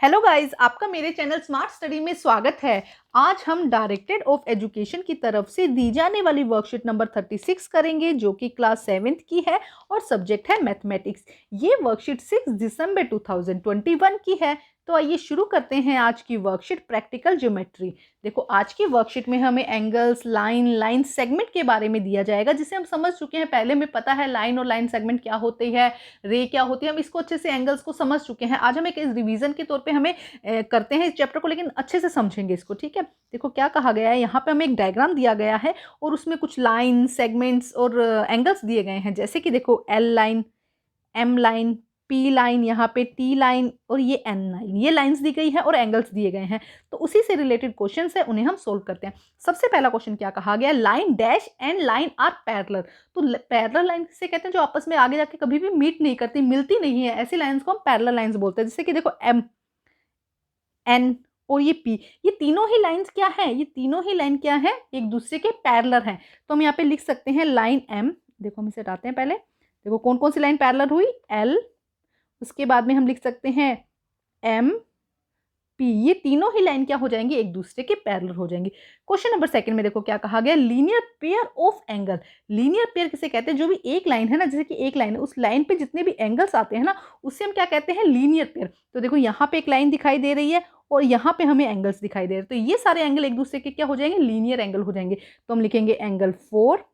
Hello guys, आपका मेरे channel smart study में स्वागत है। आज हम डायरेक्टेड ऑफ एजुकेशन की तरफ से दी जाने वाली वर्कशीट नंबर 36 करेंगे, जो कि क्लास 7th की है और सब्जेक्ट है मैथमेटिक्स। ये वर्कशीट 6 दिसंबर 2021 की है। तो आइए शुरू करते हैं आज की वर्कशीट प्रैक्टिकल ज्योमेट्री। देखो, आज की वर्कशीट में हमें एंगल्स, लाइन सेगमेंट के बारे में दिया जाएगा, जिसे हम समझ चुके हैं। पहले में पता है लाइन और लाइन सेगमेंट क्या होती है, रे क्या होती है, हम इसको अच्छे से एंगल्स को समझ चुके हैं। आज हम एक रिवीजन के तौर पे हमें करते हैं इस चैप्टर को, लेकिन अच्छे से समझेंगे इसको। ठीक है, देखो क्या कहा गया है। यहाँ पे हमें एक डायग्राम दिया गया है और उसमें कुछ लाइन, सेगमेंट्स और एंगल्स दिए गए हैं। जैसे कि देखो, L line, M line, P line, यहाँ पे टी लाइन और ये एन लाइन, ये लाइंस दी गई है और एंगल्स दिए गए हैं। तो उसी से रिलेटेड क्वेश्चंस है, उन्हें हम सोल्व करते हैं। सबसे पहला क्वेश्चन क्या कहा गया, line dash and line are parallel. तो पैरेलल लाइन किसे कहते हैं, जो आपस में आगे जाके कभी भी मीट नहीं करती, मिलती नहीं है, ऐसी लाइंस को हम पैरेलल लाइंस बोलते हैं। जैसे कि देखो, एम, एन और ये पी, ये तीनों ही लाइंस क्या है, ये तीनों ही लाइन क्या है, एक दूसरे के पैरेलल हैं। तो हम यहाँ पे लिख सकते हैं लाइन एम। देखो, हम इसे हटाते हैं पहले। देखो कौन कौन सी लाइन पैरेलल हुई, एल, उसके बाद में हम लिख सकते हैं एम, पी, ये तीनों ही लाइन क्या हो जाएंगी, एक दूसरे के पैरेलल हो जाएंगी। क्वेश्चन नंबर सेकंड में देखो क्या कहा गया, linear pair of angle. Linear pair किसे कहते हैं, जो भी एक लाइन है ना, जैसे कि एक लाइन है, उस लाइन पे जितने भी एंगल्स आते हैं ना, उससे हम क्या कहते हैं, लीनियर पेयर। तो देखो यहाँ पे एक लाइन दिखाई दे रही है और यहाँ पे हमें एंगल्स दिखाई दे रहे हैं, तो ये सारे एंगल एक दूसरे के क्या हो जाएंगे, लीनियर एंगल हो जाएंगे। तो हम लिखेंगे एंगल 4,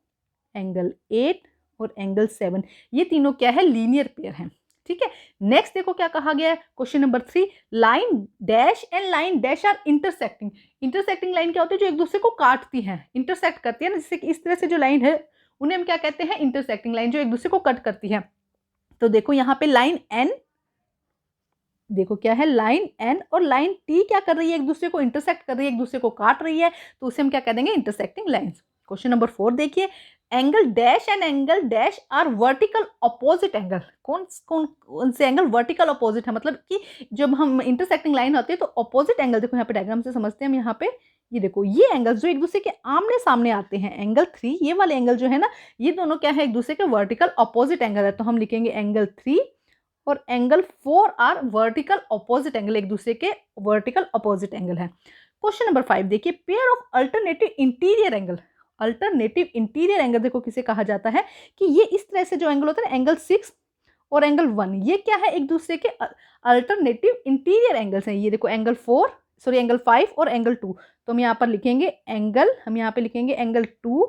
एंगल 8 और एंगल 7, ये तीनों क्या है, लीनियर पेयर हैं। ठीक है, नेक्स्ट देखो क्या कहा गया है, question number 3, line dash and line dash are intersecting. Intersecting line क्या होती है, जो एक दूसरे को काटती है, इंटरसेक्ट करती है ना, जैसे कि इस तरह से जो लाइन है, उन्हें हम क्या कहते हैं, इंटरसेक्टिंग लाइन, जो एक दूसरे को कट करती है। तो देखो यहाँ पे लाइन एन, देखो क्या है, लाइन एन और लाइन टी क्या कर रही है, एक दूसरे को इंटरसेक्ट कर रही है, एक दूसरे को काट रही है, तो उसे हम क्या कह देंगे, इंटरसेक्टिंग लाइंस। क्वेश्चन नंबर 4 देखिए, angle dash and angle dash are vertical opposite angle. कौन कौन से एंगल वर्टिकल अपोजिट है, मतलब कि जब हम इंटरसेक्टिंग लाइन होती है तो अपोजिट एंगल, देखो यहाँ पे डायग्राम से समझते हैं हम। यहाँ पे ये देखो, ये एंगल्स जो एक दूसरे के आमने सामने आते हैं, एंगल 3, ये वाले एंगल जो है ना, ये दोनों क्या है, एक दूसरे के वर्टिकल अपोजिट एंगल है। तो हम लिखेंगे एंगल 3 और angle 4 are vertical opposite angle, एक दूसरे के वर्टिकल अपोजिट एंगल है। क्वेश्चन नंबर 5 देखिए, pair of alternative interior angle. Alternative interior angle देखो किसे कहा जाता है, कि ये इस तरह से जो एंगल होता है ना, एंगल 6 और एंगल 1, ये क्या है, एक दूसरे के अल्टरनेटिव इंटीरियर एंगल्स हैं। ये देखो एंगल 4, सॉरी एंगल 5 और एंगल 2। तो हम यहाँ पर लिखेंगे एंगल, हम यहाँ पे लिखेंगे एंगल 2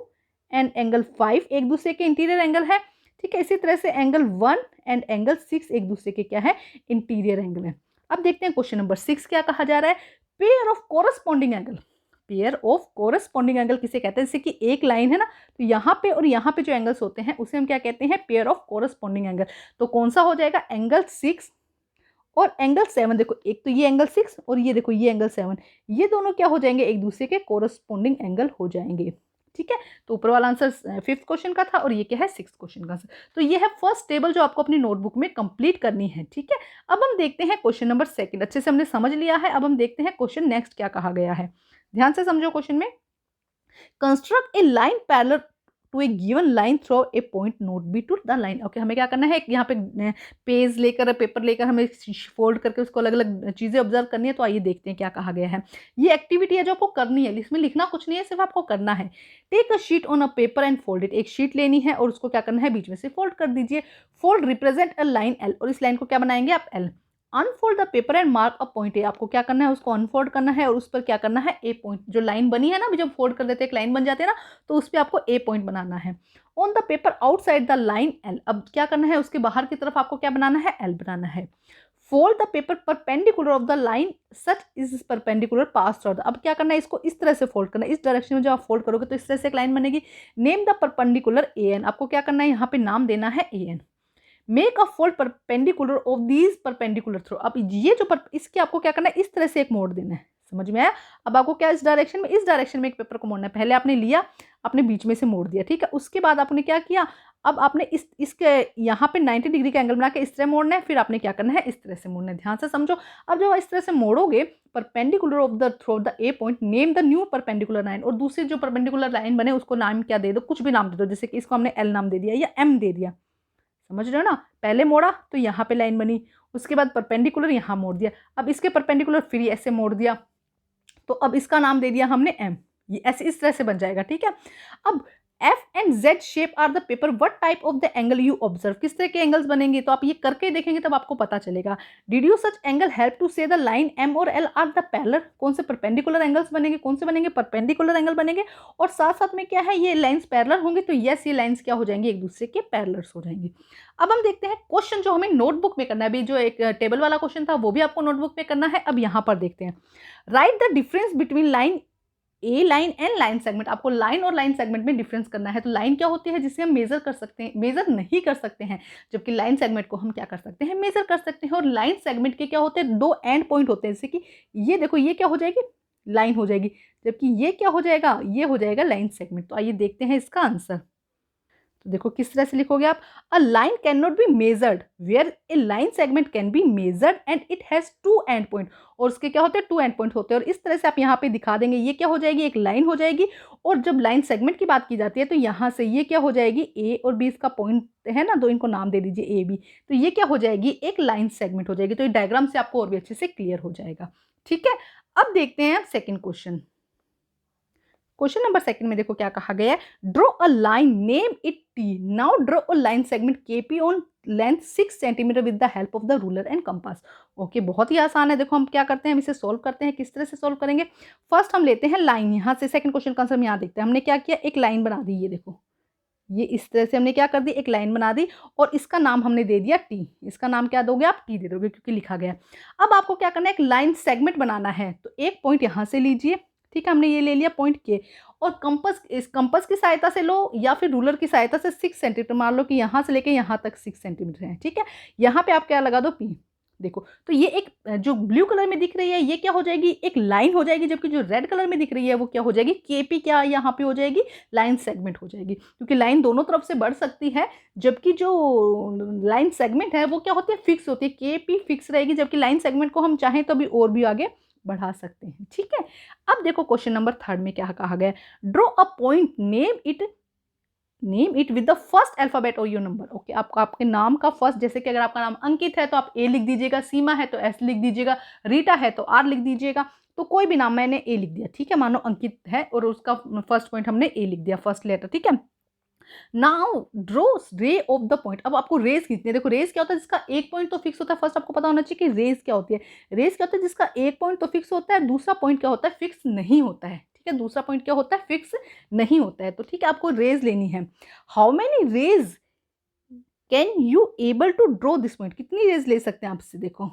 एंड एंगल 5 एक दूसरे के इंटीरियर एंगल है। ठीक है, इसी तरह से एंगल 1 एंड एंगल 6 एक दूसरे के क्या है, इंटीरियर एंगल है। अब देखते हैं क्वेश्चन नंबर 6 क्या कहा जा रहा है, pair of corresponding angle. Pair of corresponding angle किसे कहते हैं, जैसे कि एक लाइन है ना, तो यहाँ पे और यहाँ पे जो एंगल्स होते हैं उसे हम क्या कहते हैं, पेयर ऑफ कोरस्पॉन्डिंग एंगल। तो कौन सा हो जाएगा, एंगल 6 और एंगल 7। देखो एक तो ये एंगल 6 और ये देखो ये एंगल 7, ये दोनों क्या हो जाएंगे, एक दूसरे के कोरस्पॉन्डिंग एंगल हो जाएंगे। ठीक है, तो ऊपर वाला आंसर 5th क्वेश्चन का था और ये क्या है, 6th क्वेश्चन का आंसर। तो ये है फर्स्ट टेबल जो आपको अपनी नोटबुक में कंप्लीट करनी है। ठीक है, अब हम देखते हैं क्वेश्चन नंबर 2। अच्छे से हमने समझ लिया है, अब हम देखते हैं क्वेश्चन नेक्स्ट क्या कहा गया है। ध्यान से समझो क्वेश्चन में, construct a line parallel to a given line through a point not be to the line. Okay, हमें क्या करना है, यहाँ पे पेज लेकर, पेपर लेकर हमें फोल्ड करके उसको अलग अलग चीज़ें ऑब्जर्व करनी है। तो आइए देखते हैं क्या कहा गया है। ये एक्टिविटी है जो आपको करनी है, इसमें लिखना कुछ नहीं है, सिर्फ आपको करना है। Take a sheet on a paper and fold it. एक शीट लेनी है और उसको क्या करना है, बीच में से फोल्ड कर दीजिए। Fold represent a line L, और इस लाइन को क्या बनाएंगे आप, L. Unfold the paper and mark a point A. आपको क्या करना है, उसको अनफोल्ड करना है और उस पर क्या करना है, ए पॉइंट। जो लाइन बनी है ना, अभी जब फोल्ड कर देते हैं एक लाइन बन जाती है ना, तो उस पर आपको ए पॉइंट बनाना है। On the paper outside the line L, अब क्या करना है, उसके बाहर की तरफ आपको क्या बनाना है, एल बनाना है। Fold the paper perpendicular of the line such is perpendicular pass through. अब क्या करना है, इसको इस तरह से फोल्ड करना है, इस डायरेक्शन में जब आप फोल्ड करोगे तो इस तरह से एक लाइन बनेगी। Name the perpendicular A N, आपको क्या करना है, यहाँ पे नाम देना है A N. Make a fold perpendicular of these perpendicular through. अब ये जो इसके आपको क्या करना है, इस तरह से एक मोड़ देना है। समझ में आया, अब आपको क्या इस डायरेक्शन में, इस डायरेक्शन में एक पेपर को मोड़ना है। पहले आपने लिया, आपने बीच में से मोड़ दिया, ठीक है, उसके बाद आपने क्या किया, अब आपने इसके यहाँ पे 90 डिग्री का एंगल बना के इस तरह मोड़ना है, फिर आपने क्या करना है, इस तरह से मोड़ना है। ध्यान से समझो, अब जब इस तरह से मोड़ोगे perpendicular of the through the A point, name the new perpendicular line. और दूसरी जो परपेंडिकुलर लाइन बने उसको नाम क्या दे दो, कुछ भी नाम दे दो, जैसे कि इसको हमने एल नाम दे दिया या एम दे दिया। समझ रहे हो ना, पहले मोड़ा तो यहाँ पे लाइन बनी, उसके बाद परपेंडिकुलर यहाँ मोड़ दिया, अब इसके परपेंडिकुलर फिर ऐसे मोड़ दिया, तो अब इसका नाम दे दिया हमने एम, ये ऐसे इस तरह से बन जाएगा। ठीक है, अब F and Z shape are the paper, what type of the angle you observe, किस तरह के एंगल्स बनेंगे, तो आप ये करके देखेंगे तब आपको पता चलेगा। Did you such angle help to say the line M और एल आर द पैरेलल, कौन से परपेंडिकुलर एंगल्स बनेंगे, कौन से बनेंगे, परपेंडिकुलर एंगल बनेंगे, और साथ साथ में क्या है, ये लाइंस पैरेलल होंगे, तो यस ये लाइंस क्या हो जाएंगे, एक दूसरे के पैरेलल हो जाएंगे। अब हम देखते हैं क्वेश्चन जो हमें नोटबुक में करना है, अभी जो एक टेबल वाला क्वेश्चन था वो भी आपको नोटबुक में करना है। अब यहाँ पर देखते हैं, right the difference between line A line and line segment, आपको लाइन और लाइन सेगमेंट में डिफरेंस करना है। तो लाइन क्या होती है, जिसे हम मेजर कर सकते हैं, मेजर नहीं कर सकते हैं, जबकि लाइन सेगमेंट को हम क्या कर सकते हैं, मेजर कर सकते हैं। और लाइन सेगमेंट के क्या होते हैं, दो एंड पॉइंट होते हैं, जैसे कि ये देखो, ये क्या हो जाएगी, लाइन हो जाएगी, जबकि ये क्या हो जाएगा, ये हो जाएगा लाइन सेगमेंट। तो आइए देखते हैं इसका आंसर। तो देखो किस तरह से लिखोगे आप, a line can not be measured where a line segment can be measured and it has two end point, और उसके क्या होते हैं, टू एंड पॉइंट होते हैं। और इस तरह से आप यहाँ पे दिखा देंगे, ये क्या हो जाएगी, एक लाइन हो जाएगी, और जब लाइन सेगमेंट की बात की जाती है तो यहाँ से ये क्या हो जाएगी, ए और बी इसका पॉइंट है ना, तो इनको नाम दे दीजिए ए बी, तो ये क्या हो जाएगी, एक लाइन सेगमेंट हो जाएगी। तो ये डायग्राम से आपको और भी अच्छे से क्लियर हो जाएगा। ठीक है, अब देखते हैं second question. Question number second में देखो क्या कहा गया है, draw a line, name it T, now draw a line segment KP on length 6 centimetre with the help of the ruler and compass. Okay, बहुत ही आसान है। देखो हम क्या करते हैं, हम इसे सोल्व करते हैं। किस तरह से सोल्व करेंगे, फर्स्ट हम लेते हैं लाइन, यहाँ से सेकंड क्वेश्चन का आंसर हम यहाँ देखते हैं। हमने क्या किया, एक लाइन बना दी, ये देखो, ये इस तरह से हमने क्या कर दी, एक लाइन बना दी, और इसका नाम हमने दे दिया टी। इसका नाम क्या दोगे आप, टी दे दोगे, क्योंकि लिखा गया। अब आपको क्या करना है, एक लाइन सेगमेंट बनाना है, तो एक पॉइंट यहाँ से लीजिए। ठीक है, हमने ये ले लिया पॉइंट के, और कंपास, इस कंपास की सहायता से लो या फिर रूलर की सहायता से 6 सेंटीमीटर, मान लो कि यहाँ से लेके यहाँ तक 6 सेंटीमीटर है। ठीक है, यहाँ पे आप क्या लगा दो, पी। देखो तो ये एक जो ब्लू कलर में दिख रही है, ये क्या हो जाएगी, एक लाइन हो जाएगी, जबकि जो रेड कलर में दिख रही है वो क्या हो जाएगी, केपी, क्या यहाँ पे हो जाएगी, लाइन सेगमेंट हो जाएगी, क्योंकि लाइन दोनों तरफ से बढ़ सकती है, जबकि जो लाइन सेगमेंट है वो क्या होती है, फिक्स होती है, केपी फिक्स रहेगी, जबकि लाइन सेगमेंट को हम चाहें तो अभी और भी आगे बढ़ा सकते हैं। ठीक है, अब देखो क्वेश्चन नंबर थर्ड में क्या कहा गया, draw a point, name it with the first alphabet और योर नंबर। ओके, आपको आपके नाम का फर्स्ट, जैसे कि अगर आपका नाम अंकित है तो आप ए लिख दीजिएगा, सीमा है तो एस लिख दीजिएगा, रीटा है तो आर लिख दीजिएगा, तो कोई भी नाम, मैंने ए लिख दिया। ठीक है, मानो अंकित है और उसका फर्स्ट पॉइंट हमने ए लिख दिया, फर्स्ट लेटर। ठीक है, now draw ray of the point, अब आपको रेस खींचनी है। देखो रेस क्या होता है, जिसका एक पॉइंट तो फिक्स होता है, फर्स्ट आपको पता होना चाहिए कि रेस क्या होती है। रेस क्या होता है, जिसका एक पॉइंट तो फिक्स होता है, दूसरा पॉइंट क्या होता है, फिक्स नहीं होता है। ठीक है, दूसरा पॉइंट क्या होता है, फिक्स नहीं होता है। तो ठीक है, आपको रेज लेनी है। How many rays can you able to draw this point, कितनी रेज ले सकते हैं आपसे, देखो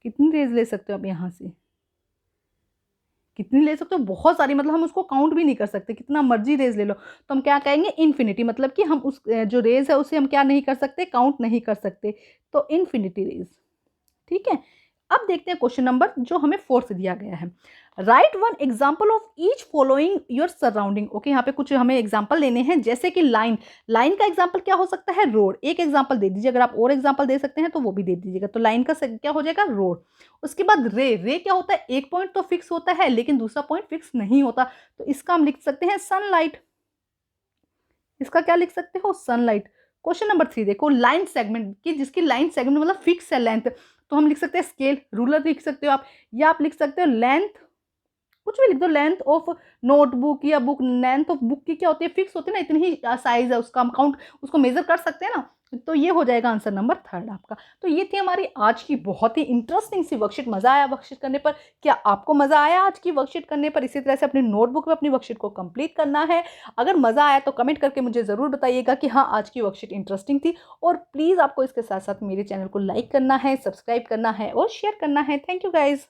कितनी रेज ले सकते हो आप यहाँ से, कितनी ले सकते हो, बहुत सारी, मतलब हम उसको काउंट भी नहीं कर सकते, कितना मर्जी रेज ले लो। तो हम क्या कहेंगे, इन्फिनिटी, मतलब कि हम उस जो रेज है उसे हम क्या नहीं कर सकते, काउंट नहीं कर सकते, तो इन्फिनिटी रेज। ठीक है, अब देखते हैं क्वेश्चन नंबर जो हमें फोर्थ दिया गया है, right one example of each following your surrounding. Okay, यहाँ पे कुछ हमें एग्जाम्पल लेने हैं, जैसे कि लाइन, लाइन का एग्जाम्पल क्या हो सकता है, रोड, एक एग्जाम्पल दे दीजिए, अगर आप और एग्जाम्पल दे सकते हैं तो वो भी दे दीजिएगा। तो लाइन का क्या हो जाएगा, रोड। उसके बाद रे, रे क्या होता है, एक पॉइंट तो फिक्स होता है लेकिन दूसरा पॉइंट फिक्स नहीं होता, तो इसका हम लिख सकते हैं सनलाइट। इसका क्या लिख सकते हो, सनलाइट। क्वेश्चन नंबर 3 देखो, लाइन सेगमेंट की, जिसकी लाइन सेगमेंट मतलब फिक्स है लेंथ, तो हम लिख सकते हैं स्केल, रूलर लिख सकते हो आप, या आप लिख सकते हो लेंथ, कुछ भी लिख दो, लेंथ ऑफ नोटबुक या बुक। लेंथ ऑफ बुक की क्या होती है, फिक्स होती है ना, इतनी ही साइज है उसका, हम काउंट उसको मेजर कर सकते हैं ना, तो ये हो जाएगा आंसर नंबर थर्ड आपका। तो ये थी हमारी आज की बहुत ही इंटरेस्टिंग सी वर्कशीट। मजा आया वर्कशीट करने पर, क्या आपको मजा आया आज की वर्कशीट करने पर? इसी तरह से अपनी नोटबुक में अपनी वर्कशीट को कंप्लीट करना है। अगर मजा आया तो कमेंट करके मुझे जरूर बताइएगा कि हाँ आज की वर्कशीट इंटरेस्टिंग थी, और प्लीज आपको इसके साथ साथ मेरे चैनल को लाइक करना है, सब्सक्राइब करना है और शेयर करना है। Thank you guys.